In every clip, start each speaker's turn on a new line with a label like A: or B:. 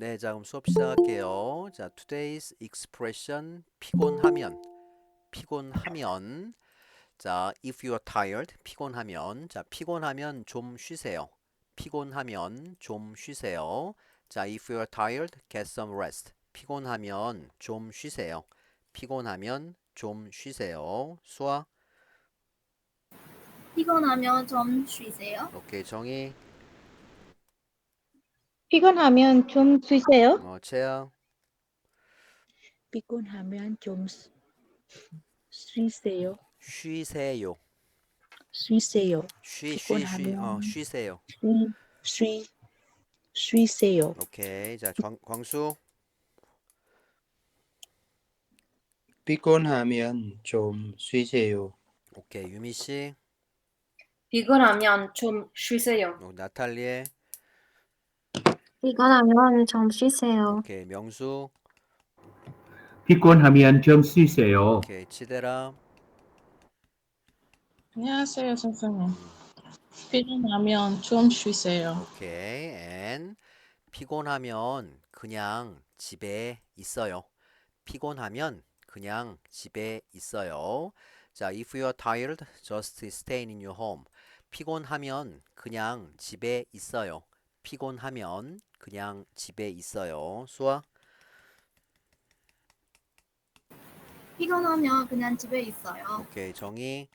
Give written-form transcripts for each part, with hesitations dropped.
A: 네, 자, 그럼 수업 시작할게요. 자, today's expression 피곤하면, 피곤하면. 자, if you are tired, 피곤하면. 자, 피곤하면 좀 쉬세요. 피곤하면 좀 쉬세요. 자, if you are tired, get some rest. 피곤하면 좀 쉬세요. 피곤하면 좀 쉬세요. 수아,
B: 피곤하면 좀 쉬세요.
A: 오케이, 정희,
C: 피곤하면 좀 쉬세요.
A: 채영,
C: 피곤하면 좀 쉬세요.
A: 쉬세요.
C: 쉬세요. 피곤하면
A: 쉬세요.
C: 쉬, 쉬세요.
A: 오케이, 자, 광수.
D: 피곤하면 좀 쉬세요.
A: 오케이, 유미 씨,
B: 피곤하면 좀 쉬세요.
A: 나탈리에,
E: 피곤하면 좀 쉬세요.
A: 오케이, 명수,
F: 피곤하면 좀 쉬세요.
A: 오케이, 치대라,
G: 안녕하세요, 선생님. 피곤하면 좀 쉬세요.
A: 오케이, 앤 피곤하면 그냥 집에 있어요. 피곤하면 그냥 집에 있어요. 자, if you are tired, just stay in your home. 피곤하면 그냥 집에 있어요. 피곤하면 그냥 집에 있어요. 수아,
B: 피곤하면 그냥 집에 있어요.
A: 오케이, 정희,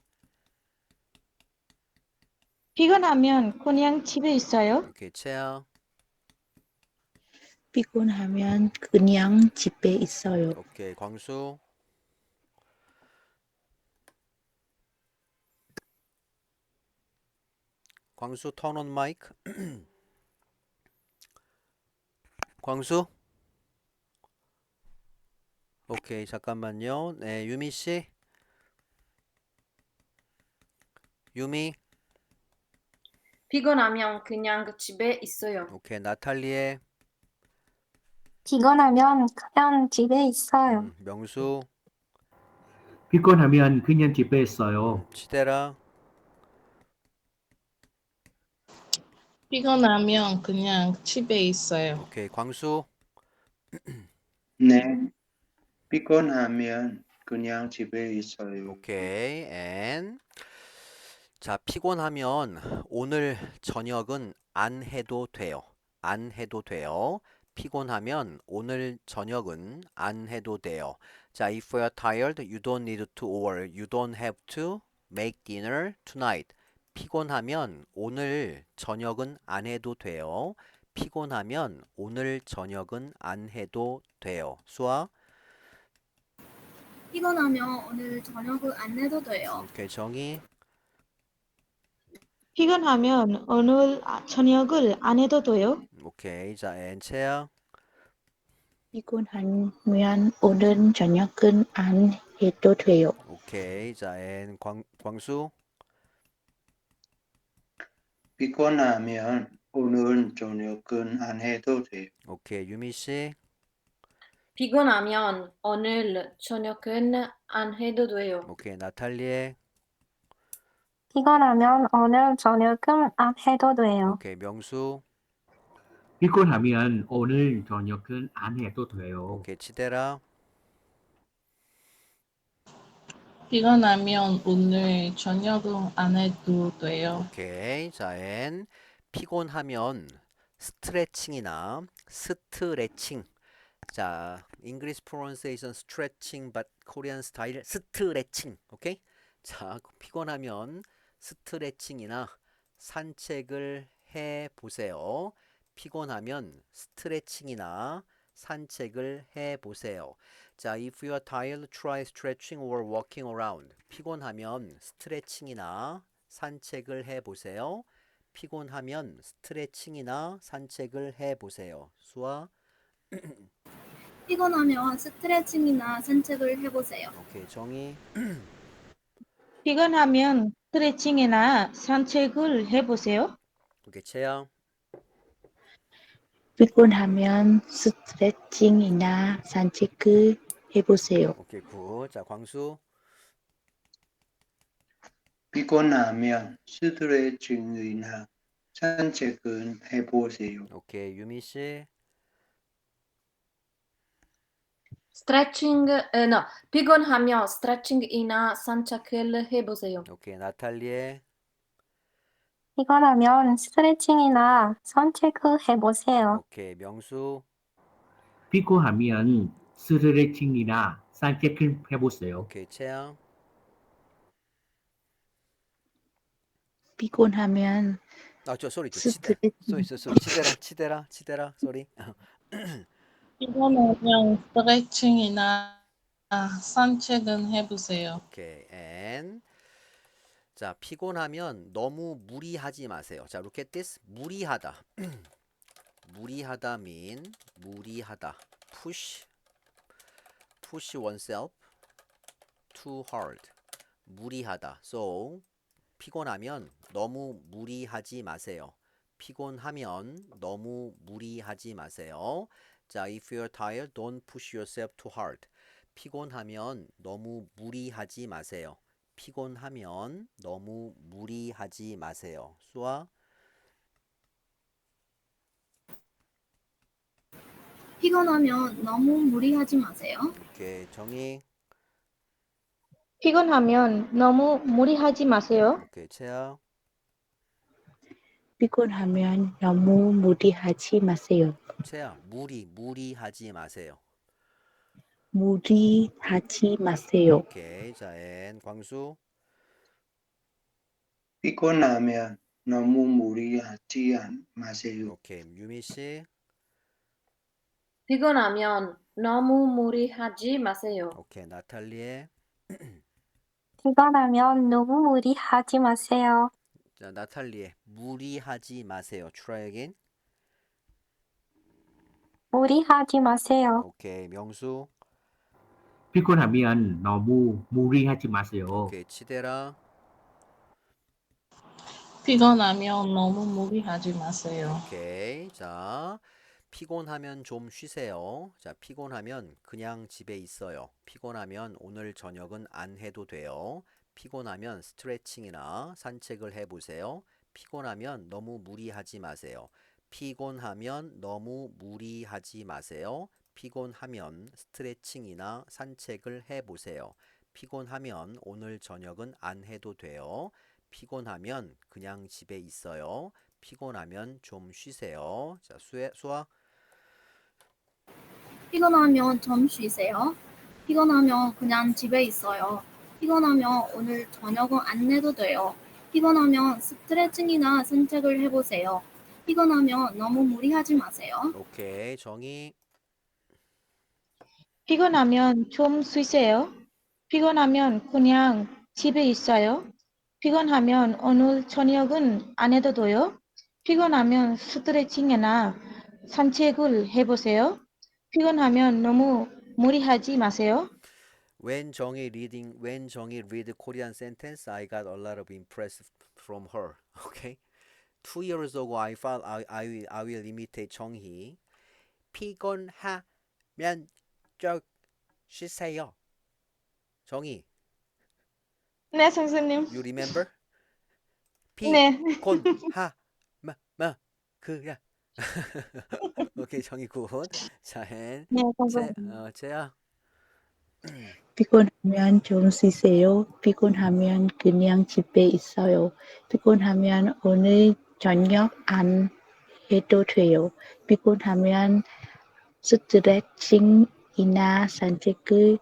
C: 피곤하면 그냥 집에 있어요.
A: 오케이, 채아,
C: 피곤하면 그냥 집에 있어요.
A: 오케이, 광수, 광수 turn on mic. 광수? 오케이, 잠깐만요. 네, 유미 씨. 유미.
B: 피곤하면 그냥 집에 있어요.
A: 오케이, 나탈리에.
E: 피곤하면 그냥 집에 있어요.
A: 명수.
F: 피곤하면 그냥 집에 있어요.
A: 치대라.
G: 피곤하면 그냥 집에 있어요.
A: 오케이, 광수.
D: 네, 피곤하면 그냥 집에 있어요.
A: 오케이, 앤. 자, 피곤하면 오늘 저녁은 안 해도 돼요. 안 해도 돼요. 피곤하면 오늘 저녁은 안 해도 돼요. 자, if you're tired, you don't need to or you don't have to make dinner tonight. 피곤하면 오늘 저녁은 안 해도 돼요. 피곤하면 오늘 저녁은 안 해도 돼요. 수아?
B: 피곤하면 오늘 저녁을 안 해도 돼요.
A: 오케이, 정희.
C: 피곤하면 오늘 저녁을 안 해도 돼요.
A: 오케이, 자, 앤체야.
C: 피곤하면 오늘 저녁은 안 해도 돼요.
A: 오케이, 자, 앤 광수.
D: 피곤하면 오늘 저녁은 안 해도 돼요.
A: 오케이, 유미 씨.
B: 피곤하면 오늘 저녁은 안 해도 돼요.
A: 오케이, 나탈리에.
E: 피곤하면 오늘 저녁은 안 해도 돼요.
A: 오케이, 명수.
F: 피곤하면 오늘 저녁은 안 해도 돼요.
A: 오케이, 치대라.
G: 피곤하면 오늘 저녁은 안 해도 돼요.
A: 오케이, 자, 앤 피곤하면 스트레칭이나 스트레칭. 자, English pronunciation stretching but Korean style 스트레칭. 오케이? 자, 피곤하면 스트레칭이나 산책을 해 보세요. 피곤하면 스트레칭이나 산책을 해 보세요. 자, if you are tired, try stretching or walking around. 피곤하면 스트레칭이나 산책을 해 보세요. 피곤하면 스트레칭이나 산책을 해 보세요. 수아?
B: 피곤하면 스트레칭이나 산책을 해보세요.
A: 오케이, 정희.
C: 피곤하면 스트레칭이나 산책을 해보세요.
A: 오케이, 채영.
C: 피곤하면 스트레칭이나 산책을 해보세요.
A: 오케이, 굿. 자, 광수.
D: 피곤하면 스트레칭이나 산책은 해보세요.
A: 오케이, 유미 씨.
B: 스트레칭, no. 피곤하면 스트레칭이나 산책을 해보세요.
A: 오케이, 나탈리에.
E: 피곤하면 스트레칭이나 산책을 해보세요.
A: 오케이, 명수.
F: 피곤하면 스트레칭이나 산책을 해보세요.
A: 오케이, 채영.
C: 피곤하면
A: 소리,
C: 스트레칭.
A: 치대라, 소리.
G: 피곤하면 스트레칭이나 산책은 해보세요.
A: 오케이, and. 자, 피곤하면 너무 무리하지 마세요. 자, look at this. 무리하다. 무리하다 mean 무리하다. push oneself too hard. 무리하다. So, 피곤하면 너무 무리하지 마세요. 피곤하면 너무 무리하지 마세요. 자, if you're tired, don't push yourself too hard. 피곤하면 너무 무리하지 마세요. 피곤하면 너무 무리하지 마세요. 수아.
H: 피곤하면 너무 무리하지 마세요.
A: 오케이, 정희.
I: 피곤하면 너무 무리하지 마세요.
A: 오케이, 채아.
C: 피곤하면 너무 무리하지 마세요.
A: 채아, 무리하지 마세요.
C: 무리하지 마세요.
A: 오케이, 자, 앤 광수.
D: 피곤하면 너무 무리하지 마세요.
A: 오케이, 유미 씨.
B: 피곤하면 너무 무리하지 마세요.
A: 오케이, 나탈리에.
E: 피곤하면 너무 무리하지 마세요.
A: 자, 나탈리에. 무리하지 마세요. Try again.
E: 무리하지 마세요.
A: 오케이, 명수.
F: 피곤하면 너무 무리하지 마세요.
A: 오케이, 치대라.
G: 피곤하면 너무 무리하지 마세요.
A: 오케이, 자, 피곤하면 좀 쉬세요. 자, 피곤하면 그냥 집에 있어요. 피곤하면 오늘 저녁은 안 해도 돼요. 피곤하면 스트레칭이나 산책을 해보세요. 피곤하면 너무 무리하지 마세요. 피곤하면 너무 무리하지 마세요. 피곤하면 스트레칭이나 산책을 해보세요. 피곤하면 오늘 저녁은 안 해도 돼요. 피곤하면 그냥 집에 있어요. 피곤하면 좀 쉬세요. 자, 수아.
H: 피곤하면 좀 쉬세요. 피곤하면 그냥 집에 있어요. 피곤하면 오늘 저녁은 안 내도 돼요. 피곤하면 스트레칭이나 산책을 해보세요. 피곤하면 너무 무리하지 마세요.
A: 오케이, 정희.
I: 피곤하면 좀 쉬세요. 피곤하면 그냥 집에 있어요. 피곤하면 오늘 저녁은 안 해도 돼요. 피곤하면 스트레칭이나 산책을 해보세요. 피곤하면 너무 무리하지 마세요.
A: When Jonghi read Korean sentence, I got a lot of impressed from her. Okay. 2 years ago, I thought I will imitate Jonghi. 피곤하면 좀 쉬세요. 정희,
I: 네, 선생님.
A: you remember?
I: 네.
A: 그야. 오케이, 정희 굿. 자, 앤.
I: 네, 선생님.
A: 채야.
C: 피곤하면 좀 쉬세요. 피곤하면 그냥 집에 있어요. 피곤하면 오늘 저녁 안 해도 돼요. 피곤하면 스트레칭이나 산책을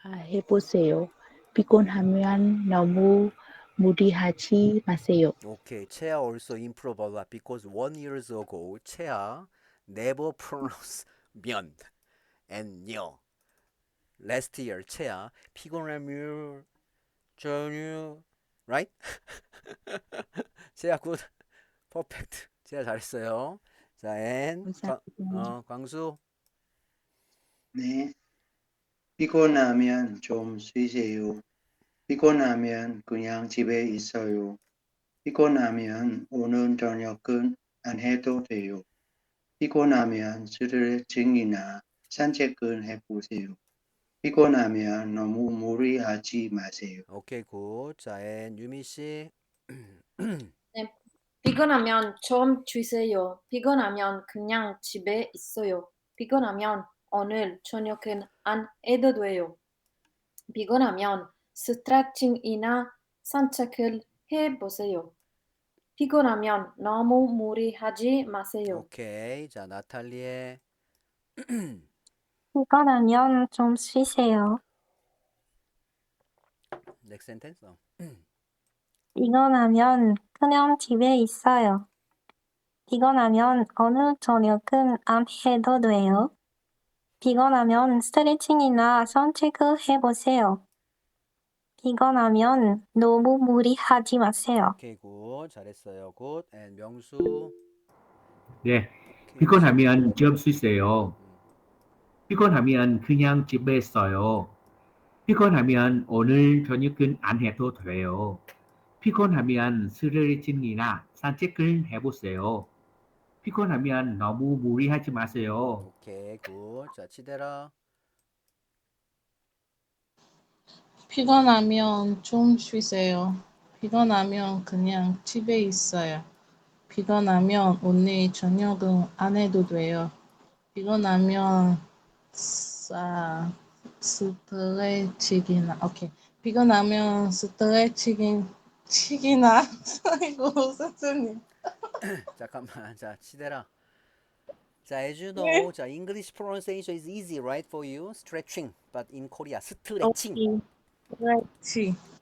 C: 해보세요. 피곤하면 너무 무리하지 마세요.
A: Okay, Chea also improved a lot because 1 year ago, Chea never pronounced 면 and 녀. Last year, Chea 피곤하면 저녁, right? Chea good, perfect. Chea 잘했어요. 자, and 광수.
D: 네. 피곤하면 좀 쉬세요. 피곤하면 그냥 집에 있어요. 피곤하면 오늘 저녁은 안 해도 돼요. 피곤하면 스트레칭이나 산책을 해보세요. 피곤하면 너무 무리하지 마세요.
A: 오케이, 굿. 자, and 유미 씨.
B: 피곤하면 좀 쉬세요. 피곤하면 그냥 집에 있어요. 피곤하면 오늘 저녁은 안 해도 돼요. 피곤하면 스트레칭이나 산책을 해보세요. 피곤하면 너무 무리하지 마세요.
A: 오케이. 자, 나탈리의
E: 피곤하면 좀 쉬세요.
A: 넥 센텐스.
E: 피곤하면 그냥 집에 있어요. 피곤하면 오늘 저녁은 안 해도 돼요. 피곤하면 스트레칭이나 산책을 해보세요. 피곤하면 너무 무리하지 마세요.
A: 오케이, 굿. 잘했어요. 굿. 앤 명수.
F: 네.
A: 오케이,
F: 피곤하면 좀 쉬세요.
A: 음.
F: 피곤하면 그냥 집에 있어요. 피곤하면 오늘 저녁은 안 해도 돼요. 피곤하면 스트레칭이나 산책을 해보세요. 피곤하면 너무 무리하지 마세요.
A: 오케이, 굿. 자, 치대라.
G: 피곤하면 좀 쉬세요. 피곤하면 그냥 집에 있어요. 피곤하면 오늘 저녁은 안 해도 돼요. 피곤하면 스트레칭이나 오케이. 피곤하면 스트레칭이나 아이고 선생님.
A: 잠깐만. 자, 치대라. 자, as you know, 자, English pronunciation is easy, right, for you? Stretching, but in Korea, 스트레칭.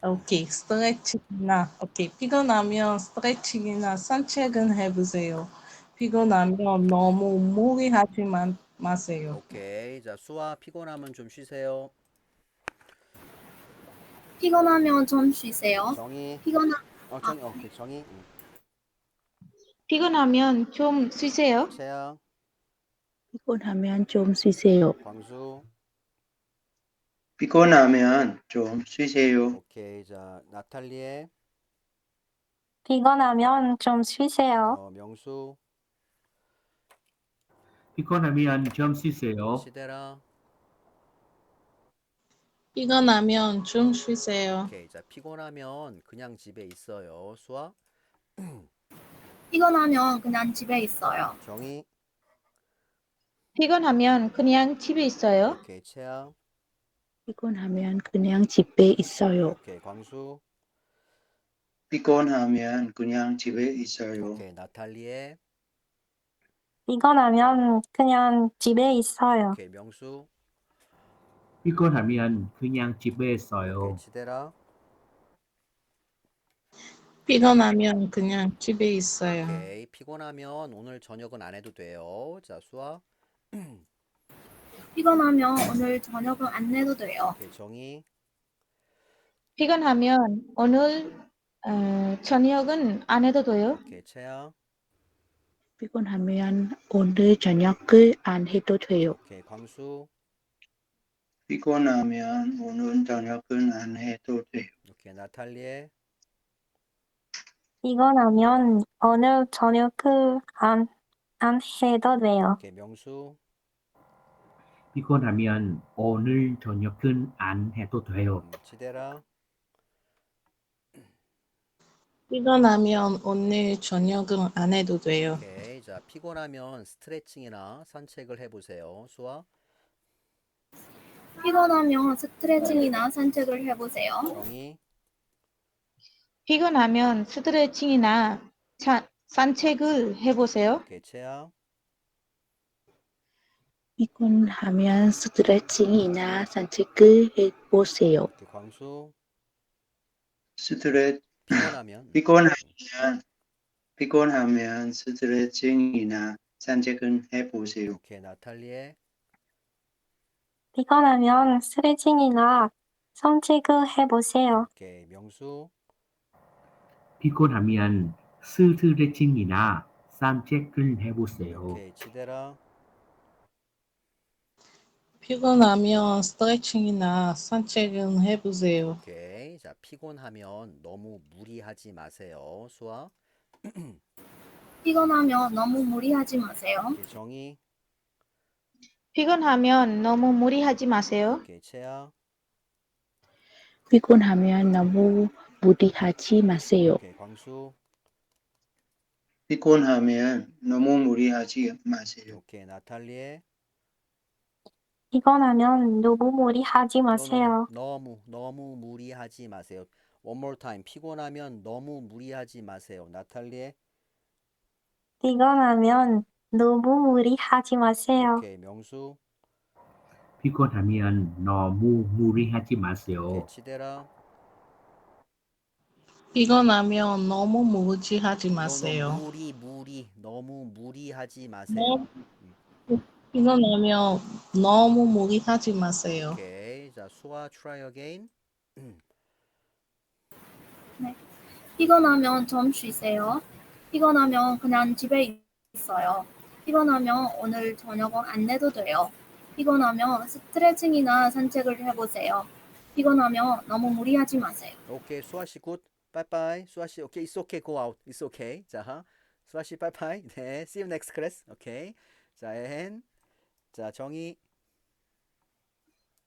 G: 오케이. 스트레칭이나 오케이. 피곤하면 스트레칭이나 산책은 해보세요. 피곤하면 너무 무리하지 마세요.
A: 오케이. 자, 수아, 피곤하면 좀 쉬세요.
H: 피곤하면 좀 쉬세요.
A: 정희. 정희, 오케이, 정희.
I: 피곤하면 좀 쉬세요.
A: 채영,
C: 피곤하면 좀 쉬세요.
A: 광수.
D: 피곤하면 좀 쉬세요.
A: 오케이. 자, 나탈리에.
E: 피곤하면 좀 쉬세요.
A: 명수.
F: 피곤하면 좀 쉬세요.
A: 치대라.
G: 피곤하면 좀 쉬세요.
A: 오케이. 자, 피곤하면 그냥 집에 있어요. 수아.
H: 피곤하면 그냥 집에 있어요.
A: 정희.
I: 피곤하면 그냥 집에 있어요.
A: 오케이. 채영.
C: 피곤하면 그냥 집에 있어요.
A: 오케이. 광수.
D: 피곤하면 그냥 집에 있어요.
A: 오케이. 나탈리에.
E: 피곤하면 그냥 집에 있어요.
A: 오케이. 명수.
F: 피곤하면 그냥 집에
A: 오케이.
F: 있어요.
A: 치대라.
G: 피곤하면 그냥 집에 있어요.
A: 오케이. 피곤하면 오늘 저녁은 안 해도 돼요. 자, 수아.
H: 피곤하면 오늘 저녁은 안 내도 돼요.
A: 오케이. 정희.
I: 피곤하면 오늘 저녁은 안 해도 돼요.
A: 오케이. 채영.
C: 피곤하면 오늘 저녁을 안 해도 돼요.
A: 오케이. 광수.
D: 피곤하면 오늘 저녁은 안 해도 돼요.
A: 오케이. 나탈리에.
E: 피곤하면 오늘 저녁을 안 해도 돼요.
A: 오케이. 명수.
F: 피곤하면 오늘 저녁은 안 해도 돼요.
A: 치대라.
G: 피곤하면 오늘 저녁은 안 해도 돼요.
A: 오케이. 자, 피곤하면 스트레칭이나 산책을 해보세요. 수아.
H: 피곤하면 스트레칭이나 산책을 해보세요.
A: 정희.
I: 피곤하면 스트레칭이나 산책을 해보세요.
A: 오케이. 채영.
C: 피곤하면 스트레칭이나 산책을 해보세요.
A: 오케이. 광수.
D: 피곤하면 피곤하면 스트레칭이나 산책은 해보세요.
A: 오케이. 나탈리에.
E: 피곤하면 스트레칭이나 산책을 해보세요.
A: 오케이. 명수.
F: 피곤하면 스트레칭이나 산책을 해보세요.
A: 오케이. 치대라.
G: 피곤하면 스트레칭이나 산책은 해보세요.
A: 오케이. 자, 피곤하면 너무 무리하지 마세요. 수아.
H: 피곤하면 너무 무리하지 마세요.
A: 오케이. 정희.
I: 피곤하면 너무 무리하지 마세요.
A: 오케이. 채영.
C: 피곤하면 너무 무리하지 마세요.
A: 오케이. 광수.
D: 피곤하면 너무 무리하지 마세요.
A: 오케이. 나탈리에.
E: 피곤하면 너무 무리하지 마세요.
A: 너무 무리하지 마세요. One more time. 피곤하면 너무 무리하지 마세요. 나탈리에.
E: 피곤하면 너무 무리하지 마세요.
A: 오케이. 명수.
F: 피곤하면 너무 무리하지
A: 오케이.
F: 마세요.
A: 치대라.
G: 피곤하면 너무 무지하지 마세요.
A: 너무 무리하지 마세요.
G: 너무 피곤하면 너무 무리하지 마세요.
A: 오케이. 자, 수아 try again.
H: 피곤하면 좀 쉬세요. 피곤하면 그냥 집에 있어요. 피곤하면 오늘 저녁은 안 내도 돼요. 피곤하면 스트레칭이나 산책을 해보세요. 피곤하면 너무 무리하지 마세요.
A: 오케이. 수아 씨 굿. 빠이빠이. 수아 씨 오케이. It's okay. Go out. It's okay. 자, 수아 씨 빠이빠이. 네. See you next class. 오케이. 자, 자, 정희.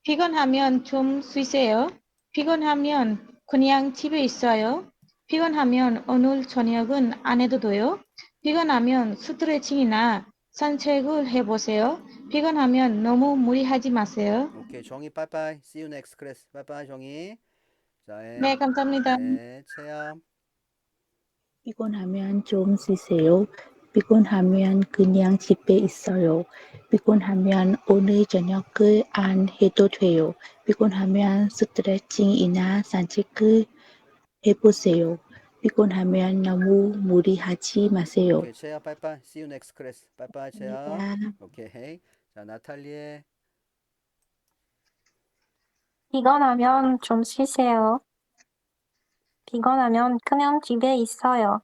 I: 피곤하면 좀 쉬세요. 피곤하면 그냥 집에 있어요. 피곤하면 오늘 저녁은 안 해도 돼요. 피곤하면 스트레칭이나 산책을 해보세요. 피곤하면 너무 무리하지 마세요.
A: 오케이. 정희 빠이빠이. See you next class. 빠이빠이 정희. 자,
I: 네, 감사합니다.
A: 네. 채ям.
C: 피곤하면 좀 쉬세요. 피곤하면 그냥 집에 있어요. 피곤하면 오늘 저녁을 안 해도 돼요. 피곤하면 스트레칭이나 산책을 해보세요. 피곤하면 너무 무리하지 마세요.
A: 오케이. 채야 빠이빠이. See you next class. 빠이빠이 채야.
C: 감사합니다.
A: 오케이. 자, 나탈리에.
E: 피곤하면 좀 쉬세요. 피곤하면 그냥 집에 있어요.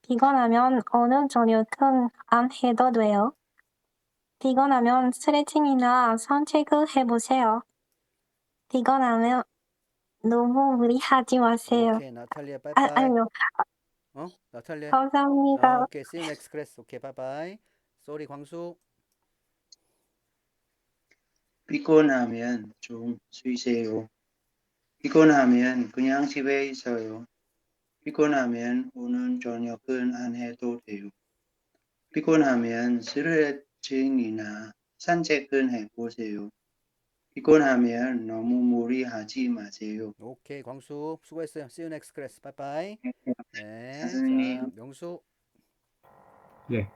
E: 피곤하면 오늘 저녁은 안 해도 돼요. 피곤하면 스트레칭이나 산책을 해보세요. 피곤하면 너무 무리하지 마세요.
A: 오케이. 나탈리에 빠이빠이.
E: 아니요.
A: 나탈리에.
E: 감사합니다.
A: 오케이. See you next class. 오케이. 빠이빠이. 쏘리 광수.
D: 피곤하면 좀 쉬세요. 피곤하면 그냥 집에 있어요. 피곤하면 오늘 저녁은 안 해도 돼요. 피곤하면 스트레칭이나 산책은 해보세요. 피곤하면 너무 무리하지 마세요.
A: 오케이. 광수 수고했어요. See you next class. 빠이빠이. 네. 자,
D: 선생님.
A: 명수.
F: 예.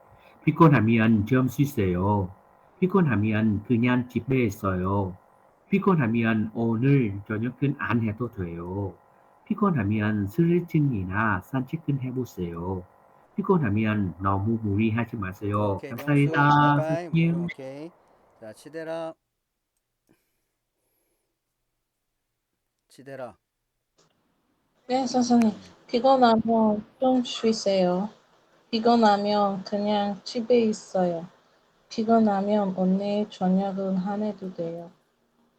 F: 피곤하면 좀 쉬세요. 피곤하면 그냥 집에 있어요. 피곤하면 오늘 저녁은 안 해도 돼요. 피곤하면 스트레칭이나 산책은 해보세요. 피곤하면 너무 무리하지 마세요.
A: 오케이. 명수.
F: 감사합니다.
A: 빠이빠이.
F: 선생님.
A: 오케이. 자, 치대라. 치대라.
G: 네, 선생님. 피곤하면 좀 쉬세요. 피곤하면 그냥 집에 있어요. 피곤하면 오늘 저녁은 안 해도 돼요.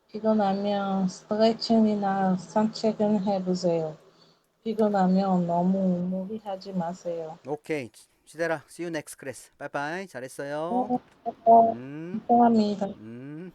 G: 피곤하면 스트레칭이나 산책은 해보세요. 피곤하면 너무 무리하지 마세요.
A: 오케이. 치대라. See you next class. 빠이빠이. 잘했어요.
G: 감사합니다.
A: 음.